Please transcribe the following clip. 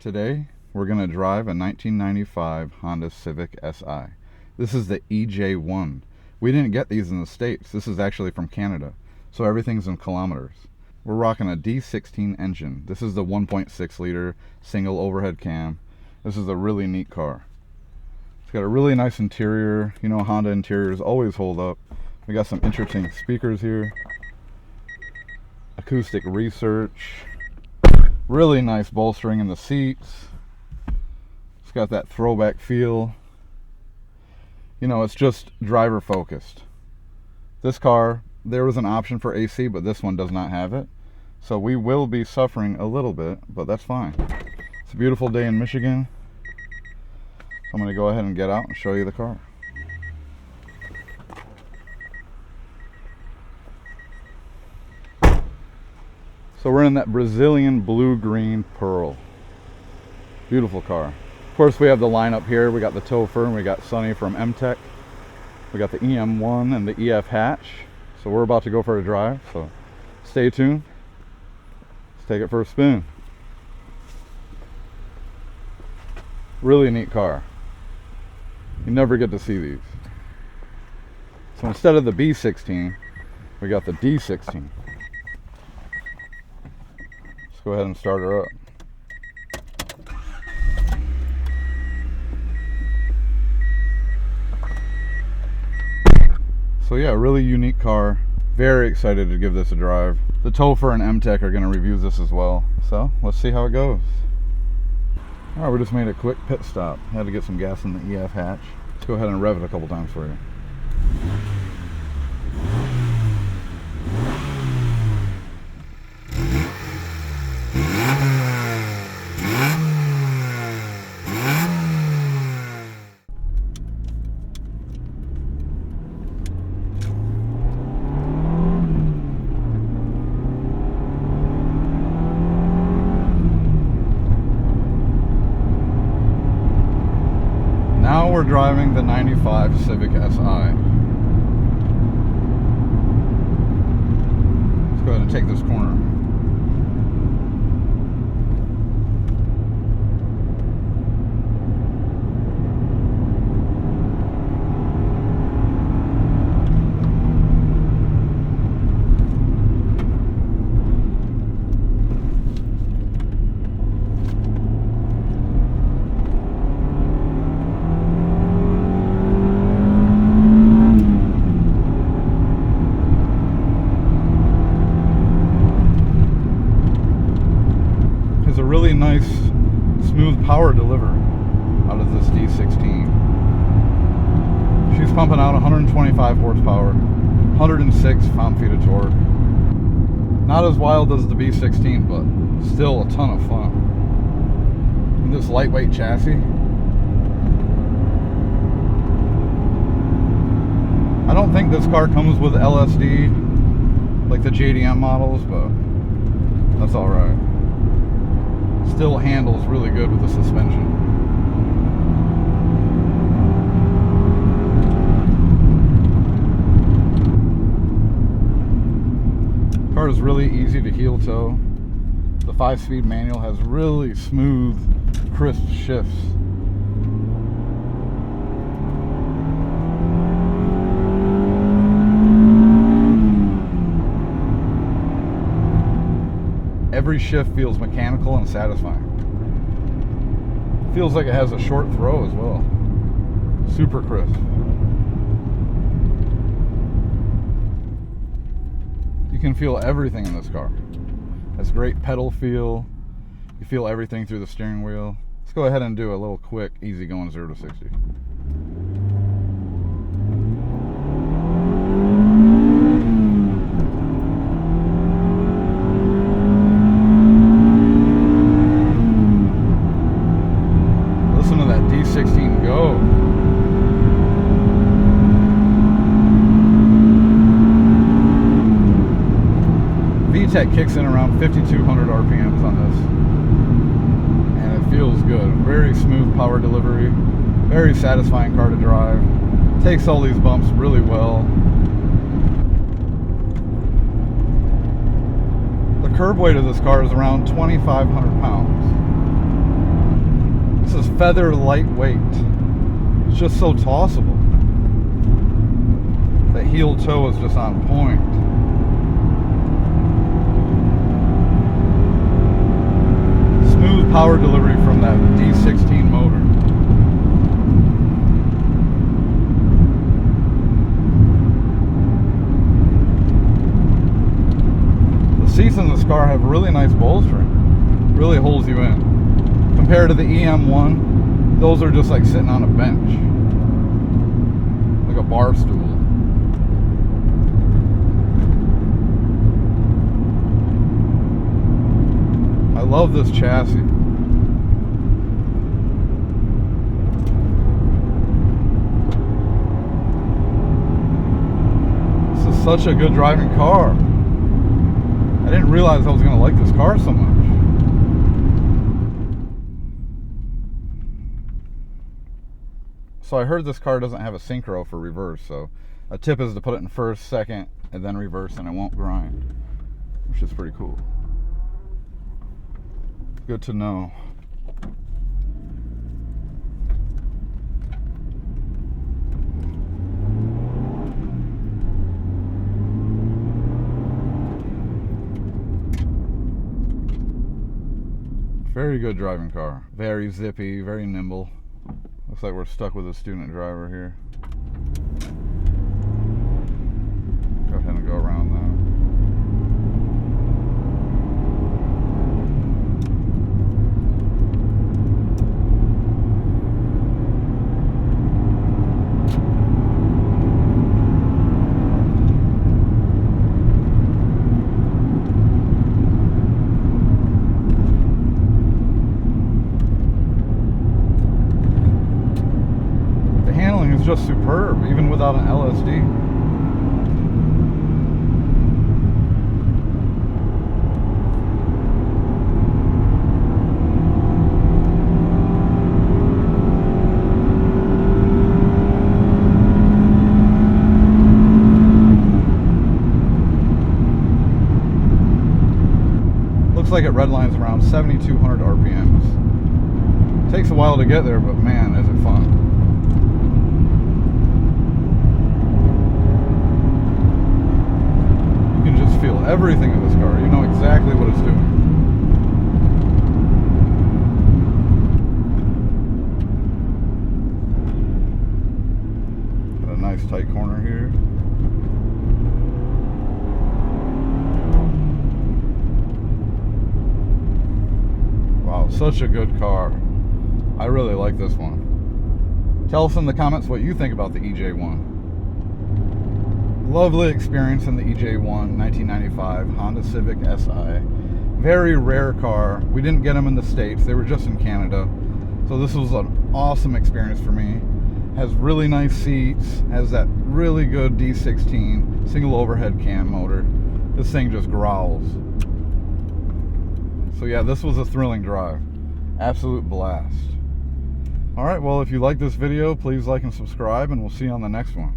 Today we're going to drive a 1995 Honda Civic Si. This is the EJ1. We didn't get these in the States. This is actually from Canada, so everything's in kilometers. We're rocking a D16 engine. This is the 1.6 liter single overhead cam. This is a really neat car. It's got a really nice interior. You know, Honda interiors always hold up. We got some interesting speakers here. Acoustic research. Really nice bolstering in the seats. It's got that throwback feel. You know, it's just driver focused. This car, there was an option for AC, but this one does not have it. So we will be suffering a little bit, but that's fine. It's a beautiful day in Michigan. So I'm going to go ahead and get out and show you the car. So we're in that Brazilian blue-green pearl. Beautiful car. Of course, we have the lineup here. We got the Topher and we got Sonny from VTEC. We got the EM1 and the EF hatch. So we're about to go for a drive. So stay tuned. Let's take it for a spin. Really neat car. You never get to see these. So instead of the B16, we got the D16. Go ahead and start her up. So yeah, really unique car. Very excited to give this a drive. The Topher and VTEC are going to review this as well. So let's see how it goes. Alright, we just made a quick pit stop. Had to get some gas in the EF hatch. Let's go ahead and rev it a couple times for you. Now we're driving the 95 Civic Si. Let's go ahead and take this corner. Really nice smooth power delivery out of this D16. She's pumping out 125 horsepower, 106 pound-feet of torque. Not as wild as the B16, but still a ton of fun. And this lightweight chassis. I don't think this car comes with LSD like the JDM models, but that's alright. Still handles really good with the suspension. The car is really easy to heel toe. The 5-speed manual has really smooth, crisp shifts. Every shift feels mechanical and satisfying. Feels like it has a short throw as well. Super crisp. You can feel everything in this car. Has great pedal feel. You feel everything through the steering wheel. Let's go ahead and do a little quick, easy going 0 to 60. D16 go. VTEC kicks in around 5,200 RPMs on this, and it feels good. Very smooth power delivery, very satisfying car to drive. Takes all these bumps really well. The curb weight of this car is around 2,500 pounds. is feather lightweight. It's just so tossable. The heel toe is just on point. Smooth power delivery from that D16 motor. The seats in this car have really nice bolstering. Really holds you in. Compared to the EM1, those are just like sitting on a bench. Like a bar stool. I love this chassis. This is such a good driving car. I didn't realize I was going to like this car so much. So I heard this car doesn't have a synchro for reverse, so a tip is to put it in first, second, and then reverse, and it won't grind, which is pretty cool. Good to know. Very good driving car. Very zippy, very nimble. Looks like we're stuck with a student driver here. Go ahead and go around now. Is just superb, even without an LSD. Looks like it redlines around 7,200 RPMs. Takes a while to get there, but man, is it fun. Feel everything in this car. You know exactly what it's doing. Got a nice tight corner here. Wow, such a good car. I really like this one. Tell us in the comments what you think about the EJ1. Lovely experience in the EJ1 1995 Honda Civic Si. Very rare car. We didn't get them in the States. They were just in Canada. So this was an awesome experience for me. Has really nice seats. Has that really good D16 single overhead cam motor. This thing just growls. So yeah, this was a thrilling drive. Absolute blast. Alright, well if you like this video, please like and subscribe, and we'll see you on the next one.